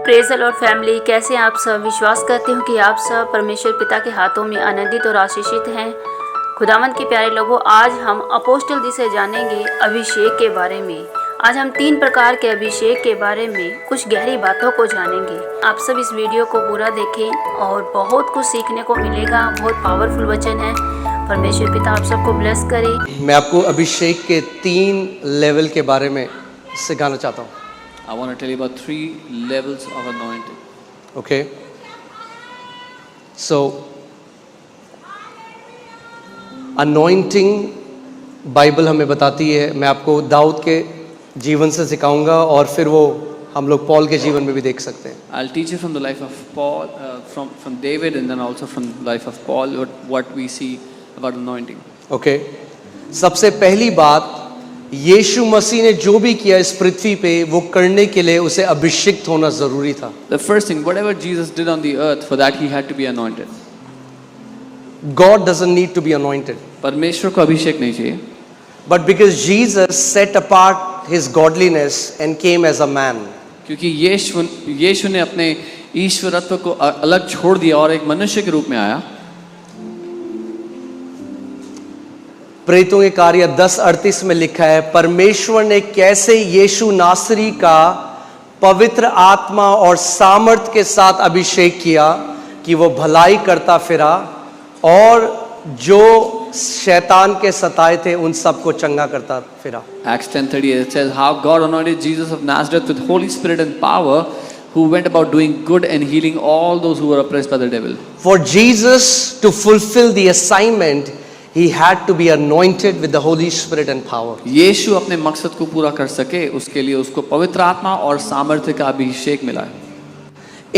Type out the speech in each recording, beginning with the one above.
Praise the Lord family, कैसे आप सब? विश्वास करते हो कि आप सब परमेश्वर पिता के हाथों में आनंदित और आशीषित हैं। खुदावंद के प्यारे लोगों, आज हम अपोस्टल जी से जानेंगे अभिषेक के बारे में। आज हम 3 प्रकार के अभिषेक के बारे में कुछ गहरी बातों को जानेंगे। आप सब इस वीडियो को पूरा देखें और बहुत कुछ सीखने को मिलेगा। बहुत पावरफुल वचन है। परमेश्वर पिता आप सबको ब्लेस करे। मैं आपको अभिषेक के 3 लेवल के बारे में सिखाना चाहता हूँ। I want to tell you about 3 levels of anointing. Okay? So, anointing Bible हमें बताती है। मैं आपको दाऊद के जीवन से सिखाऊंगा और फिर वो हम लोग पॉल के जीवन में भी देख सकते हैं। I'll teach you from the life of Paul, from David, and then also from the life of Paul what we see about anointing. Okay? सबसे पहली बात, यीशु मसीह ने जो भी किया इस पृथ्वी पे वो करने के लिए उसे अभिषिक्त होना जरूरी था। The first thing, whatever Jesus did on the earth, for that he had to be anointed. God doesn't need to be anointed. परमेश्वर को अभिषेक नहीं चाहिए। But because Jesus set apart his godliness and came as a man. क्योंकि यीशु ने अपने ईश्वरत्व को अलग छोड़ दिया और एक मनुष्य के रूप में आया। प्रेरितों के कार्य 10:38 में लिखा है, परमेश्वर ने कैसे यीशु नासरी का पवित्र आत्मा और सामर्थ के साथ अभिषेक किया कि वो भलाई करता फिरा और जो शैतान के सताए थे उन सबको चंगा करता फिरा। Acts 10:38 it says how God anointed Jesus of Nazareth with Holy Spirit and power, who went about doing good and healing all those who were oppressed by the devil. For Jesus to fulfill the assignment, he had to be anointed with the Holy Spirit and power. यीशु अपने मकसद को पूरा कर सके उसके लिए उसको पवित्र आत्मा और सामर्थ्य का अभिषेक मिला है।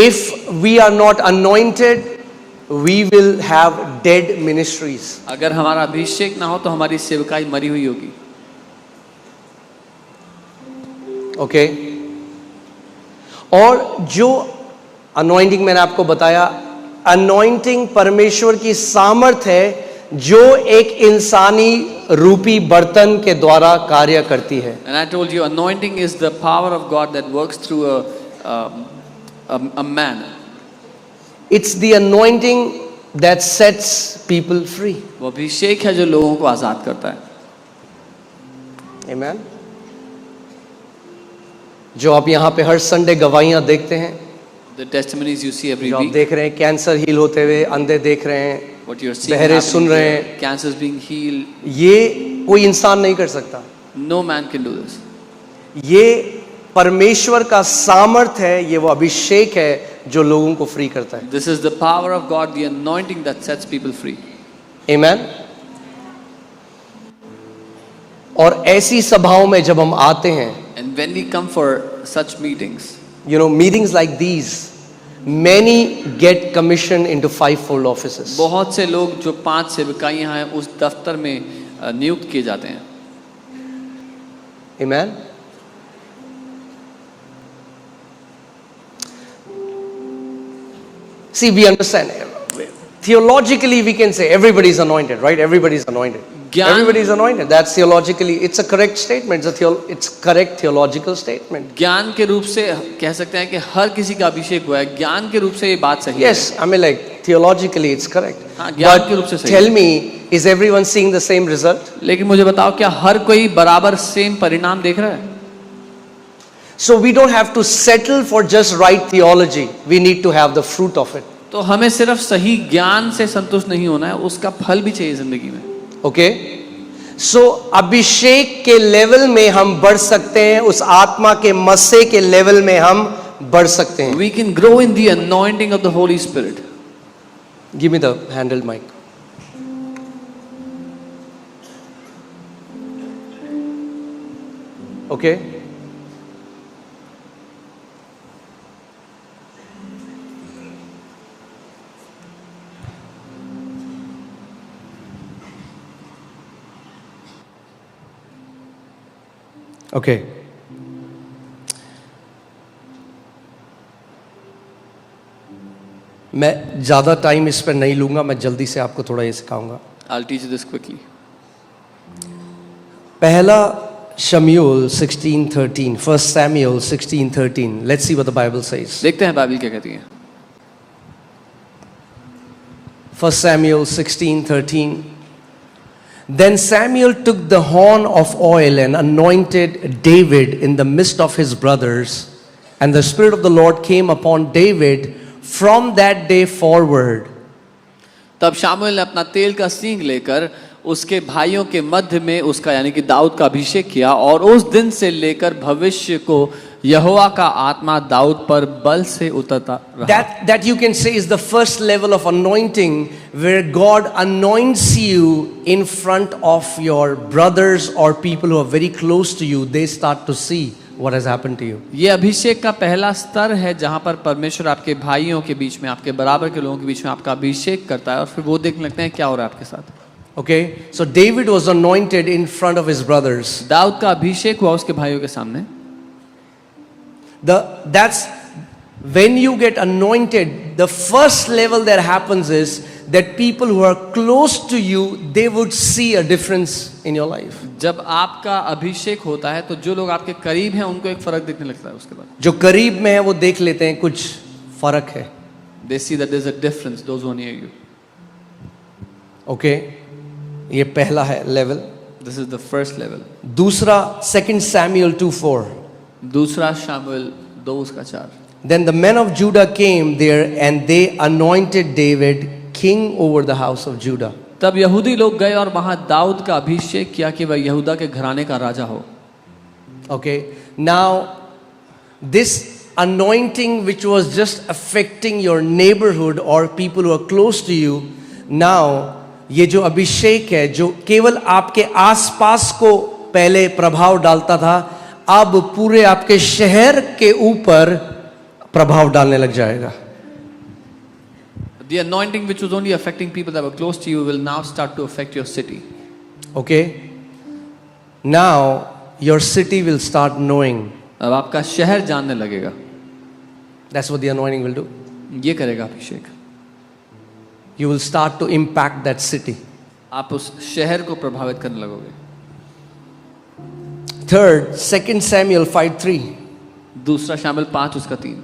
If we are not anointed, we will have dead ministries. अगर हमारा अभिषेक ना हो तो हमारी सेवकाई मरी हुई होगी। Okay? और जो anointing मैंने आपको बताया, anointing परमेश्वर की सामर्थ है जो एक इंसानी रूपी बर्तन के द्वारा कार्य करती है। And I told you, anointing is the power of God that works through a man. It's the anointing that sets people free. वो अभिषेक है जो लोगों को आजाद करता है। Amen. जो आप यहाँ पे हर संडे गवाहियाँ देखते हैं, The testimonies you see every जो आप week, देख रहे हैं, कैंसर हील होते हुए, अंधे देख रहे हैं, what you're seeing बहरे happening सुन रहे here, हैं, cancers being healed, ये कोई इंसान नहीं कर सकता। no man can do this. ये परमेश्वर का सामर्थ है, ये वो अभिषेक है जो लोगों को फ्री करता है। This is the power of God, the anointing that sets people free. Amen. और ऐसी सभाओं में जब हम आते हैं, And when we come for such meetings, you know, meetings like these, many get commissioned into 5-fold offices. बहुत से लोग जो 5 सेवकाइयां हैं उस दफ्तर में नियुक्त किए जाते हैं। Amen. See, we understand. Theologically, we can say everybody is anointed, right? Everybody is anointed. Everybody is anointed. That's theologically, it's a correct statement. It's correct theological statement. ज्ञान के रूप से कह सकते हैं कि हर किसी का अभिषेक हुआ है। ज्ञान के रूप से ये बात सही है। Yes, I mean like theologically it's correct. हाँ, ज्ञान के रूप से सही है। Tell me, is everyone seeing the same result? लेकिन मुझे बताओ क्या हर कोई बराबर सेम परिणाम देख रहा है? So we don't have to settle for just right theology. We need to have the fruit of it. तो हमें सिर्फ सही ज्ञान से संतुष्ट नहीं होना है, उसका फल भी चाहिए जिंदगी में। Okay? So अभिषेक के लेवल में हम बढ़ सकते हैं, उस आत्मा के मस्से के लेवल में हम बढ़ सकते हैं। We can grow in the anointing of the Holy Spirit. Give me the handled mic. Okay? Okay. मैं ज़्यादा टाइम इस पर नहीं लूँगा, मैं जल्दी से आपको थोड़ा ये सिखाऊंगा। I'll teach you this quickly. पहला Samuel 16:13. 1 Samuel 16:13. Let's see what the Bible says. देखते हैं बाइबल क्या कहती है। 1 Samuel 16:13. Then Samuel took the horn of oil and anointed David in the midst of his brothers, and the Spirit of the Lord came upon David from that day forward. तब शामुएल ने अपना तेल का सींग लेकर उसके भाइयों के मध्य में उसका यानी कि दाऊद का अभिषेक किया, और उस दिन से लेकर भविष्य को यहोवा का आत्मा दाऊद पर बल से उतरता रहा। That you can say is the first level of anointing, where God anoints you in front of your brothers or people who are very close to you. They start to see what has happened to you. ये अभिषेक का पहला स्तर है जहां पर परमेश्वर आपके भाइयों के बीच में, आपके बराबर के लोगों के बीच में आपका अभिषेक करता है, और फिर वो देखने लगते हैं क्या हो रहा है आपके साथ। Okay, so David was anointed in front of his brothers. Dawood का अभिषेक हुआ उसके भाइयों के सामने। That's when you get anointed, the first level that happens is that people who are close to you, they would see a difference in your life. जब आपका अभिषेक होता है तो जो लोग आपके करीब हैं उनको एक फर्क दिखने लगता है उसके बाद। जो करीब में है वो देख लेते हैं कुछ फर्क है। They see that there's a difference, those who are near you. Okay, ये पहला है level. This is the first level. दूसरा 2 Samuel 2:4. दूसरा Samuel 2:4। Then the men of Judah came there and they anointed David king over the house of Judah. तब यहूदी लोग गए और वहां दाऊद का अभिषेक किया कि वह यहूदा के घराने का राजा हो। Okay, now this anointing which was just affecting your neighborhood or people who are close to you, now ये जो अभिषेक है जो केवल आपके आसपास को पहले प्रभाव डालता था, अब पूरे आपके शहर के ऊपर प्रभाव डालने लग जाएगा। The anointing which was only affecting people that were close to you will now start to affect your city. Okay, now your city will start knowing. अब आपका शहर जानने लगेगा। That's what the anointing will do. ये करेगा अभिषेक। You will start to impact that city. आप उस शहर को प्रभावित करने लगोगे। Third, 2 Samuel 5:3. दूसरा Samuel 5:3।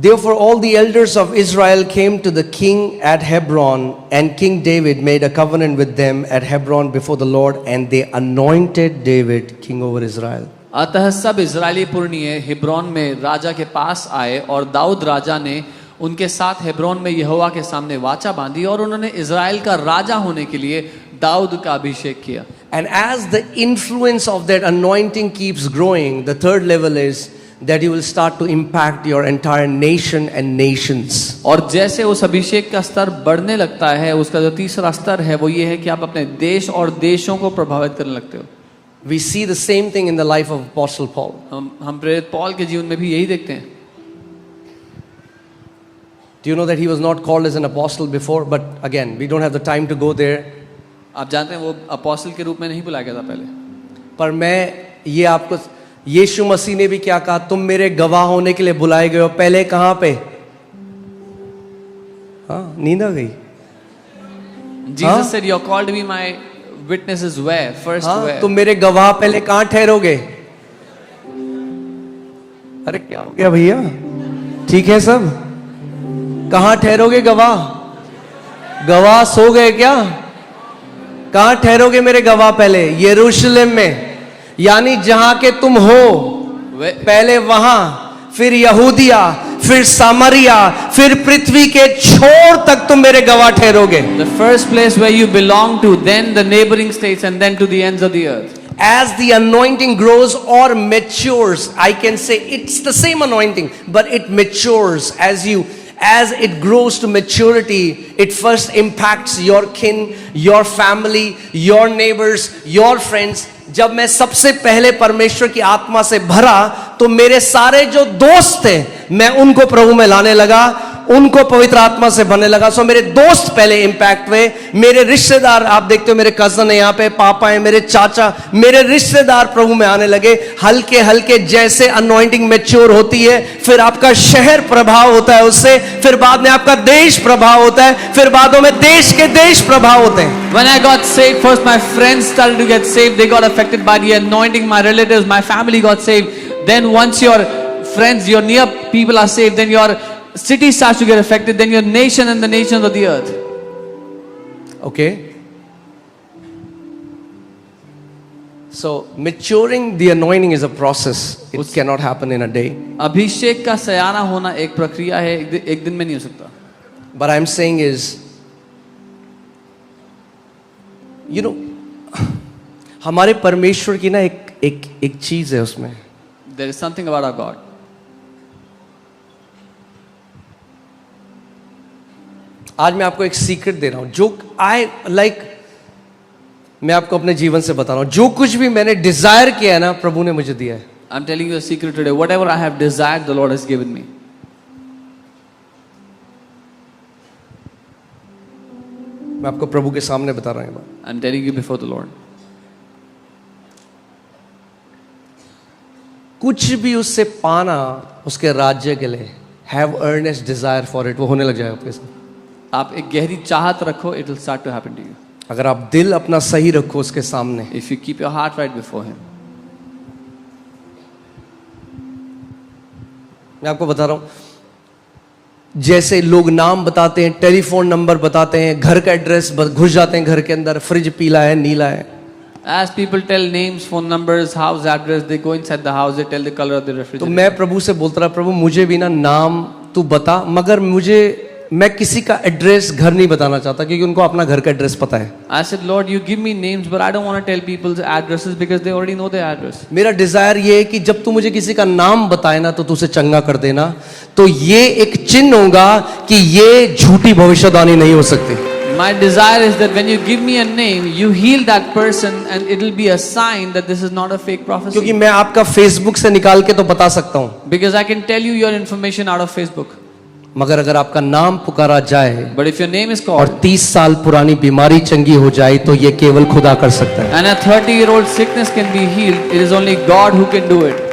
Therefore all the elders of Israel came to the king at Hebron, and King David made a covenant with them at Hebron before the Lord, and they anointed David king over Israel. अतः सब Israeli पुरनिये Hebron में राजा के पास आए, और दाऊद राजा ने उनके साथ Hebron में यहोवा के सामने वाचा बांधी, और उन्होंने इजराइल का राजा होने के लिए दाऊद का अभिषेक किया। And as the influence of that anointing keeps growing, the third level is that you will start to impact your entire nation and nations. और जैसे उस अभिषेक का स्तर बढ़ने लगता है, उसका जो तीसरा स्तर है वो ये है कि आप अपने देश और देशों को प्रभावित करने लगते हो। We see the same thing in the life of Apostle Paul. हम प्रेरित पौल के जीवन में भी यही देखते हैं। Do you know that he was not called as an apostle before? But again, we don't have the time to go there. आप जानते हैं वो अपोस्टल के रूप में नहीं बुलाया गया था पहले। पर मैं ये आपको, यीशु मसीह ने भी क्या कहा, तुम मेरे गवाह होने के लिए बुलाए गए हो। पहले कहां पे? हाँ, नींद आ गई। Jesus said, "You're called to be my witnesses where? First हाँ, where?" तुम मेरे गवाह पहले कहां ठहरोगे? अरे क्या हो गया भैया? ठीक है सब? कहां ठहरोगे गवाह? गवाह सो गए क्या? कहां ठहरोगे मेरे गवाह? पहले यरूशलेम में, यानी जहां के तुम हो, पहले वहां, फिर यहूदिया, फिर सामरिया, फिर पृथ्वी के छोर तक तुम मेरे गवाह ठहरोगे। The first place where you belong to, then the neighboring states, and then to the ends of the earth. As the anointing grows or matures, I can say it's the same anointing, but it matures as it grows to maturity. It first impacts your kin, your family, your neighbors, your friends. जब मैं सबसे पहले परमेश्वर की आत्मा से भरा, तो मेरे सारे जो दोस्त थे, मैं उनको प्रभु में लाने लगा। उनको पवित्र आत्मा से भरने लगा। सो मेरे दोस्त पहले इंपैक्ट हुए, मेरे रिश्तेदार, आप देखते हो मेरे कजन है यहाँ पे, पापा है, मेरे चाचा, मेरे रिश्तेदार प्रभु में आने लगे। हल्के हल्के जैसे अनॉइंटिंग मैच्योर होती है, फिर आपका शहर प्रभाव होता है उससे, फिर बाद में आपका देश प्रभाव होता है, फिर बादों में देश के देश प्रभाव होते हैं। When I got saved, first my friends started to get saved. They got affected by the anointing. My relatives, my family got saved. Then once your friends, your near people are saved, then your city starts to get affected. Then your nation and the nations of the earth. Okay. So maturing the anointing is a process. It cannot happen in a day. अभिषेक का सयाना होना एक प्रक्रिया है, एक दिन में नहीं हो सकता. But I'm saying is, you know, हमारे परमेश्वर की ना एक चीज है उसमें. There is something about our God. आज मैं आपको एक सीक्रेट दे रहा हूं, जो मैं आपको अपने जीवन से बता रहा हूं, जो कुछ भी मैंने डिजायर किया है ना, प्रभु ने मुझे दिया है. I'm telling you a secret today. Whatever I have desired, the Lord has given me. मैं आपको प्रभु के सामने बता रहा हूं. I'm telling you before the Lord. कुछ भी उससे पाना उसके राज्य के लिए, have earnest desire for it, वो होने लग जाएगा आपके साथ. आप एक गहरी चाहत रखो, it will start to happen to you. अगर आप दिल अपना सही रखो उसके सामने. If you keep your heart right before Him. मैं आपको बता रहा हूं, जैसे लोग नाम बताते हैं, टेलीफोन नंबर बताते हैं, घर का एड्रेस, घुस जाते हैं घर के अंदर, फ्रिज पीला है, नीला है. As people tell names, phone numbers, house address, they go inside the house, they tell the color of the तो refrigerator. मैं प्रभु से बोलता रहा, प्रभु मुझे भी ना नाम तू बता, मगर मैं किसी का एड्रेस घर नहीं बताना चाहता, क्योंकि उनको अपना घर का एड्रेस पता है. I said, Lord, you give me names, but I don't want to tell people's addresses because they already know their address. मेरा डिजायर ये है कि जब तू मुझे किसी का नाम बताए ना, तो तू उसे चंगा कर देना, तो ये एक चिन्ह होगा कि ये झूठी भविष्यवाणी नहीं हो सकती. My desire is that when you give me a name, you heal that person, and it will be a sign that this is not a fake क्योंकि prophecy. मैं आपका फेसबुक से निकाल के तो बता सकता हूं, Because I can tell you your information out of Facebook. मगर अगर आपका नाम पुकारा जाए But if your name is और called, 30 साल पुरानी बीमारी चंगी हो जाए, तो ये केवल खुदा कर सकता है. and a 30-year-old sickness can be healed, it is only God who can do it.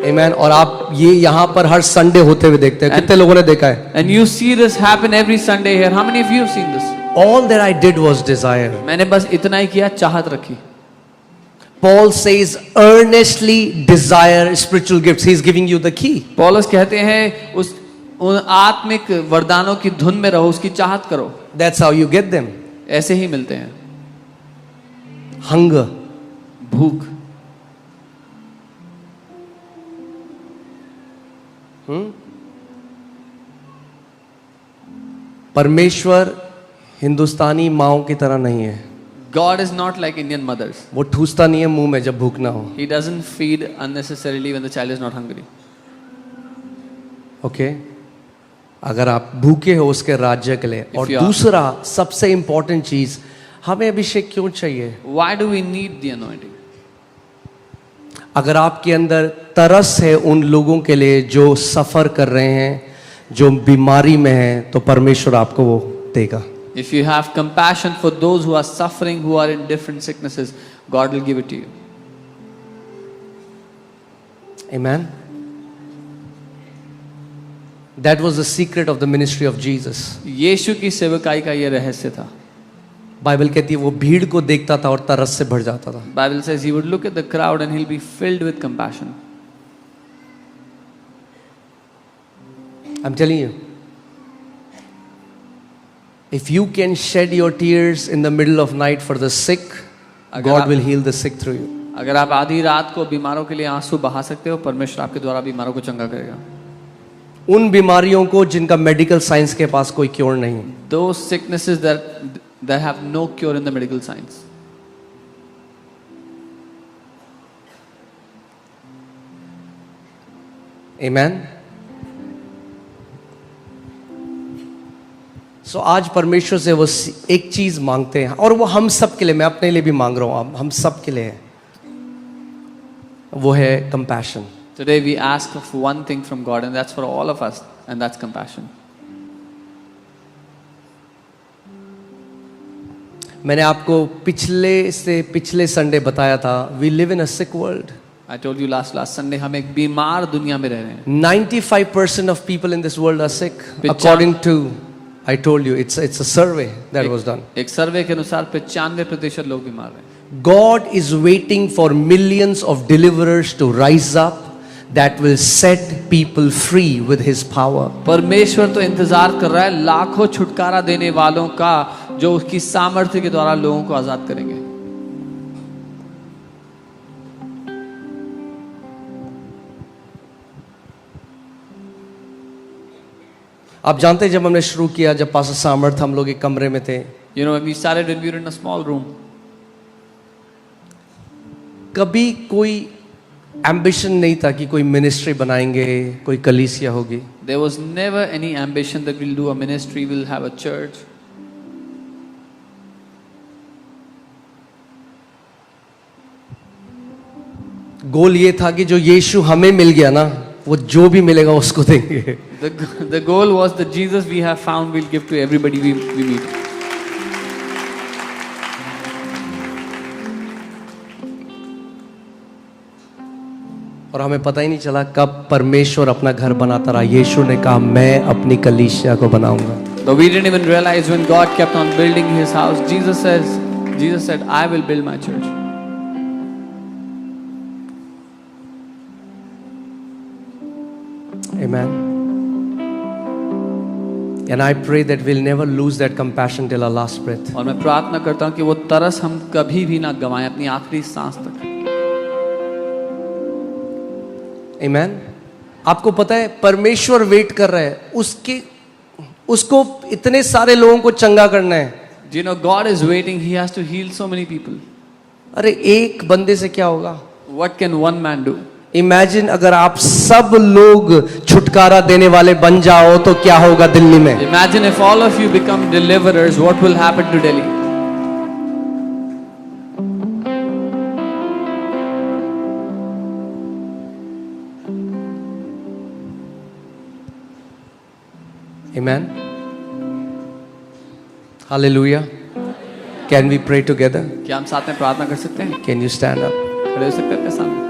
आमीन. और आप ये यहाँ पर हर संडे होते हुए देखते हैं, कितने लोगों ने देखा है? And you see this happen every Sunday here. How many of you have seen this? All that I did was desire. मैंने बस इतना ही किया, चाहत रखी. Paul says, earnestly desire spiritual gifts. He is giving you the key. पौलुस कहते हैं उन आत्मिक वरदानों की धुन में रहो, उसकी चाहत करो. That's how you get them. ऐसे ही मिलते हैं. Hunger. भूख. परमेश्वर हिंदुस्तानी माओं की तरह नहीं है. God is not like Indian mothers. वो ठूसता नहीं है मुंह में जब भूख ना हो. He doesn't feed unnecessarily when the child is not hungry. Okay अगर आप भूखे हो उसके राज्य के लिए. और you are- दूसरा सबसे इंपॉर्टेंट चीज, हमें अभिषेक क्यों चाहिए? Why do we need the anointing? अगर आपके अंदर तरस है उन लोगों के लिए जो सफर कर रहे हैं, जो बीमारी में हैं, तो परमेश्वर आपको वो देगा. If you have compassion for those who are suffering, who are in different sicknesses, God will give it to you. Amen. That was the secret of the ministry of Jesus. यीशु की सेवकाई का ये रहस्य था. बाइबल कहती है वो भीड़ को देखता था और तरस से भर जाता था. Bible says he would look at the crowd and he'll be filled with compassion. I'm telling you, if you can shed your tears in the middle of night for the sick, God will heal the sick through you. अगर आप आधी रात को बीमारों के लिए आंसू बहा सकते हो, परमेश्वर आपके द्वारा बीमारों को चंगा करेगा. उन बीमारियों को जिनका मेडिकल साइंस के पास कोई क्योर नहीं. Those sicknesses that have no cure in the medical science. Amen. So आज परमेश्वर से वो एक चीज मांगते हैं, और वो हम सब के लिए, मैं अपने लिए भी मांग रहा हूं, हम सब के लिए है. वो है compassion. Today we ask of one thing from God, and that's for all of us, and that's compassion. मैंने आपको पिछले संडे बताया था, we live in a sick world. I told you last Sunday हम एक बीमार दुनिया में रह रहे हैं. 95% of people in this world are sick, according to, I told you, it's a survey that was done. एक सर्वे के अनुसार 95% लोग बीमार हैं. God is waiting for millions of deliverers to rise up that will set people free with his power. परमेश्वर तो इंतजार कर रहा है लाखों छुटकारा देने वालों का, जो उसकी सामर्थ्य के द्वारा लोगों को आजाद करेंगे. आप जानते हैं जब हमने शुरू किया, जब पास्टर सामर्थ हम लोग एक कमरे में थे, You know, when we started, when we were in a small room, कभी कोई एम्बिशन नहीं था कि कोई मिनिस्ट्री बनाएंगे, कोई कलीसिया होगी. there was never any ambition that we'll do a ministry, we'll have a church. गोल ये था कि जो यीशु हमें मिल गया ना, वो जो भी मिलेगा उसको देंगे. The goal was that Jesus we have found, we'll give to everybody we meet. और हमें पता ही नहीं चला कब परमेश्वर अपना घर बनाता रहा. यीशु ने कहा मैं अपनी कलीसिया को बनाऊंगा. But we didn't even realize when God kept on building his house, Jesus said, I will build my church. Amen. And I pray that we'll never lose that compassion till our last breath. और मैं प्रार्थना करता हूँ कि वो तरस हम कभी भी ना गवाएं अपनी आखिरी सांस तक. Amen. आपको पता है परमेश्वर वेट कर रहा है, उसको इतने सारे लोगों को चंगा करना है. Do you know God is waiting, he has to heal so many people. अरे एक बंदे से क्या होगा? What can one man do? Imagine अगर आप सब लोग छुटकारा देने वाले बन जाओ तो क्या होगा दिल्ली में. Imagine if all of you become deliverers, what will happen to Delhi? Amen. Hallelujah. Can we pray together? क्या हम साथ में प्रार्थना कर सकते हैं? Can you stand up? खड़े हो सकते हैं अपने सामने?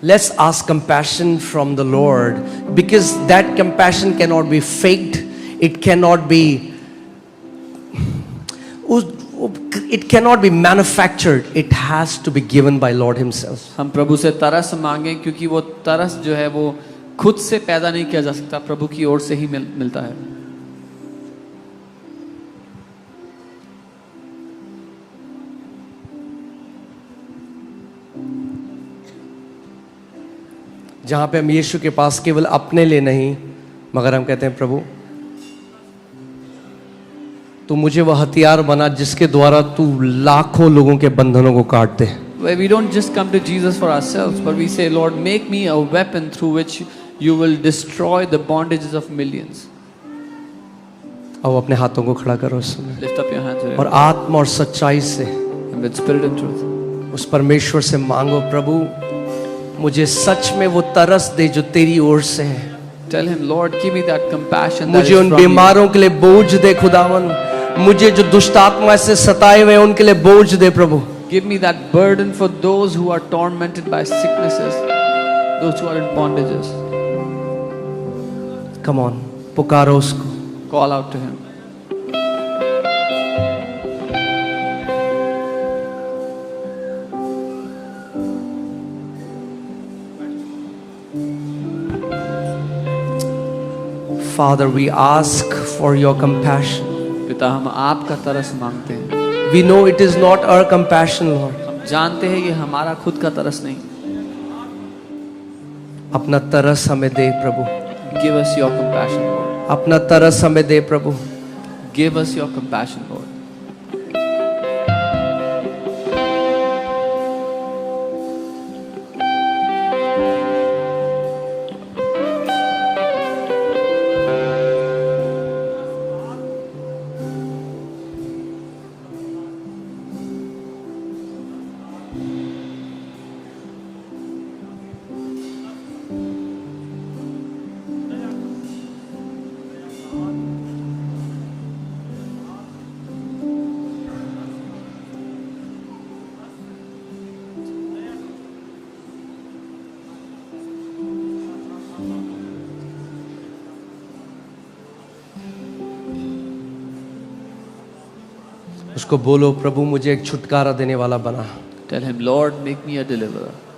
Let's ask compassion from the Lord, because that compassion cannot be faked. It cannot be manufactured. It has to be given by Lord himself. हम प्रभु से तरस मांगे, क्योंकि वो तरस जो है वो खुद से पैदा नहीं किया जा सकता, प्रभु की ओर से ही मिलता है. जहां पे हम यीशु के पास केवल अपने लिए नहीं, मगर हम कहते हैं प्रभु तू मुझे वह हथियार बना जिसके द्वारा तू लाखों लोगों के बंधनों को काट दे. Where we don't just come to Jesus for ourselves, but we say, Lord, make me a weapon through which you will destroy the bondages of millions. अब अपने हाथों को खड़ा करो इस समय, Lift up your hands और आत्मा और सच्चाई से and with spirit and truth. उस परमेश्वर से मांगो, प्रभु मुझे सच में वो तरस दे जो तेरी ओर से है. Tell him, Lord, give me that compassion that मुझे is उन from you. बीमारों के लिए बोझ दे खुदावन, मुझे जो दुष्ट आत्मा से सताए हुए उनके लिए बोझ दे प्रभु. Give me that burden for those who are tormented by sicknesses, those who are in bondages. Come on, पुकारो उसको. Call out to him. Father, we ask for your compassion. पिता, हम आपका तरस मांगते हैं. We know it is not our compassion, Lord. हम जानते हैं ये हमारा खुद का तरस नहीं. अपना तरस हमें दे प्रभु. Give us your compassion, Lord. अपना तरस हमें दे प्रभु. Give us your compassion, Lord. उसको बोलो, प्रभु मुझे एक छुटकारा देने वाला बना। Tell him, Lord, make me a deliverer.